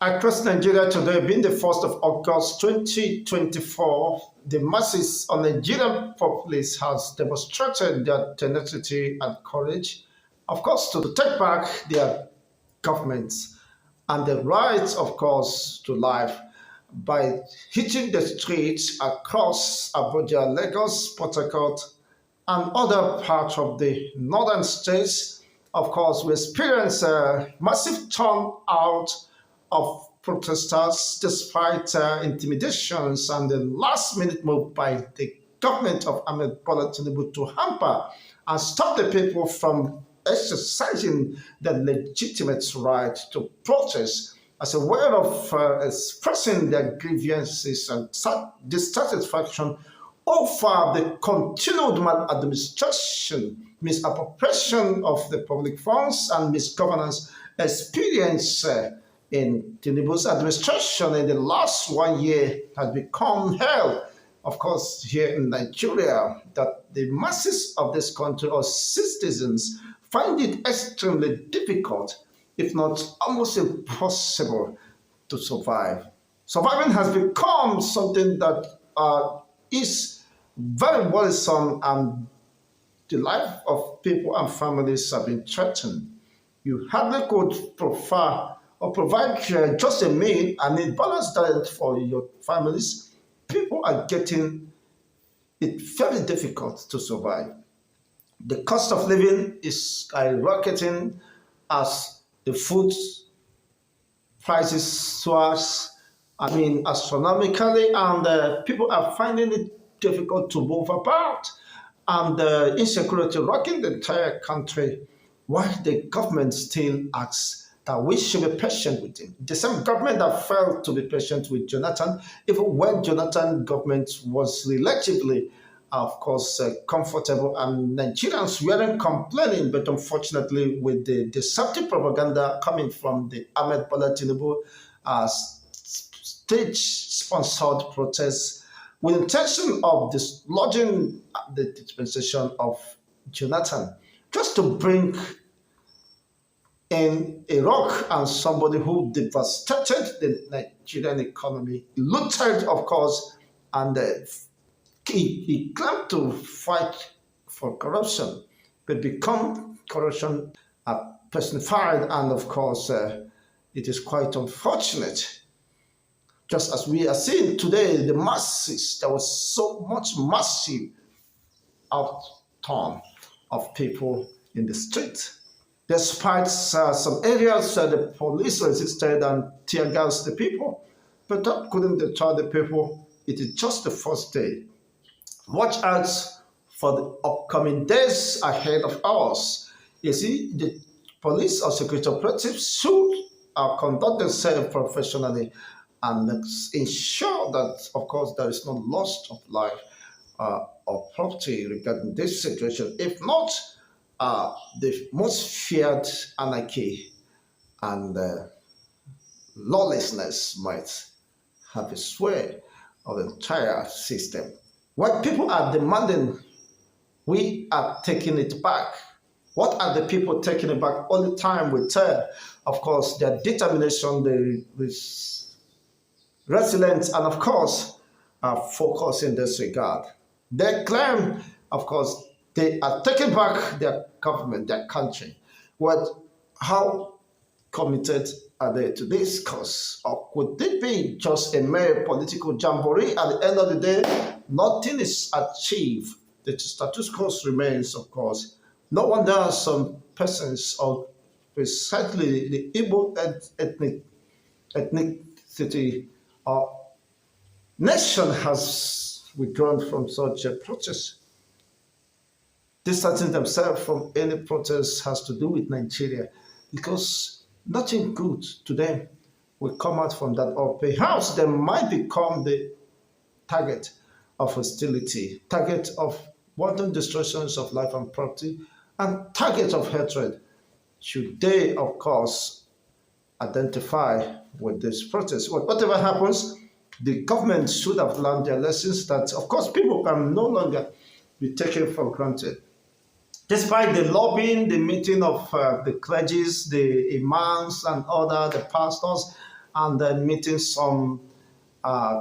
Across Nigeria today, being the 1st of August 2024, the masses of Nigerian populace has demonstrated their tenacity and courage, of course, to take back their governments and the rights, of course, to life by hitting the streets across Abuja, Lagos, Port Harcourt, and other parts of the northern states. Of course, we experience a massive turnout of protesters despite intimidations and the last minute move by the government of Ahmed Bola Tinubu to hamper and stop the people from exercising their legitimate right to protest as a way of expressing their grievances and dissatisfaction over the continued maladministration, misappropriation of the public funds, and misgovernance experience in Tinubu's administration in the last 1 year has become hell, of course, here in Nigeria, that the masses of this country or citizens find it extremely difficult, if not almost impossible, to survive. Surviving has become something that is very worrisome, and the life of people and families have been threatened. You hardly could provide just a meal and a balanced diet for your families. People are getting it very difficult to survive. The cost of living is skyrocketing as the food prices soars, astronomically, and people are finding it difficult to move about, and insecurity rocking the entire country, while the government still acts that we should be patient with him. The same government that failed to be patient with Jonathan, even when Jonathan government was relatively, of course, comfortable, and Nigerians weren't complaining, but unfortunately, with the deceptive propaganda coming from the Ahmed Bola Tinubu stage-sponsored protests with intention of dislodging the dispensation of Jonathan, just to bring in a rock and somebody who devastated the Nigerian economy, looted, of course, and he claimed to fight for corruption, but become corruption personified, and of course, it is quite unfortunate. Just as we are seeing today, the masses, there was so much massive outturn of people in the street. Despite some areas, the police resisted and tear gassed the people, but that couldn't deter the people. It is just the first day. Watch out for the upcoming days ahead of us. You see, the police or security operatives should conduct themselves professionally and ensure that, of course, there is no loss of life or property regarding this situation. If not, the most feared anarchy and lawlessness might have a sway of the entire system. What people are demanding, we are taking it back. What are the people taking it back? All the time we tell, of course, their determination, the resilience, and of course, focus in this regard. They claim, of course, they are taking back their government, their country. How committed are they to this cause? Or could it be just a mere political jamboree? At the end of the day, nothing is achieved. The status quo remains, of course. No wonder some persons of precisely the Igbo ethnicity or nation has withdrawn from such a protest. Distancing themselves from any protest has to do with Nigeria, because nothing good to them will come out from that, or perhaps they might become the target of hostility, target of wanton destructions of life and property, and target of hatred, should they, of course, identify with this protest. Whatever happens, the government should have learned their lessons that, of course, people can no longer be taken for granted. Despite the lobbying, the meeting of the clergies, the imams and the pastors, and then meeting some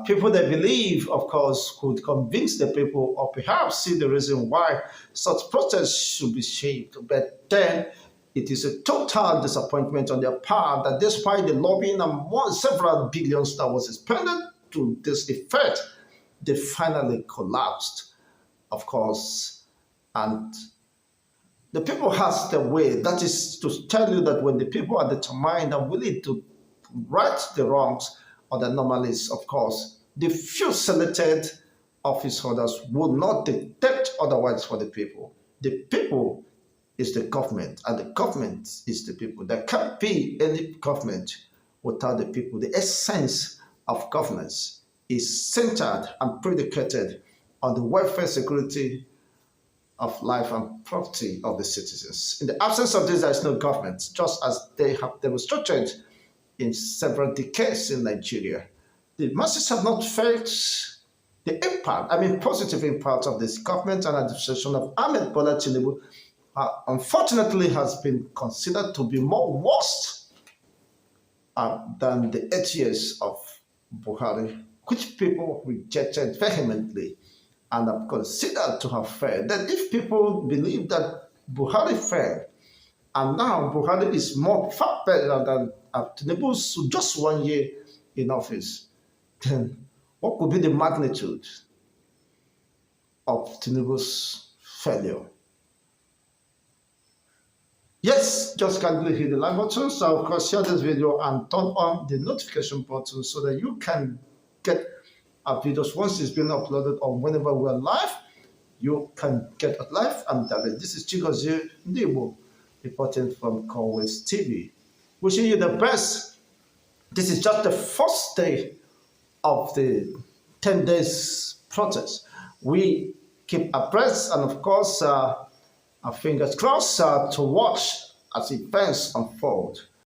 people they believe, of course, could convince the people or perhaps see the reason why such protests should be shaped. But then it is a total disappointment on their part that despite the lobbying and several billions that was expended to this effect, they finally collapsed, of course. And the people has the way. That is to tell you that when the people are determined and willing to right the wrongs or the anomalies, of course, the few selected office holders will not detect otherwise for the people. The people is the government, and the government is the people. There can't be any government without the people. The essence of governance is centered and predicated on the welfare, security of life and property of the citizens. In the absence of this, there is no government, just as they have demonstrated in several decades in Nigeria. The masses have not felt the impact, positive impact of this government and administration of Ahmed Bola Tinubu, unfortunately has been considered to be more worst than the 8 years of Buhari, which people rejected vehemently and have considered to have failed. Then if people believe that Buhari failed, and now Buhari is more far better than Tinubu's just 1 year in office, then what could be the magnitude of Tinubu's failure? Yes, just kindly hit the like button. So of course, share this video and turn on the notification button so that you can get our videos once it's been uploaded or whenever we're live. You can get it live and direct. This is Chigozie Ndibo reporting from Conway's TV. Wishing you the best. This is just the first day of the 10 days protest. We keep abreast and of course our fingers crossed to watch as events unfold.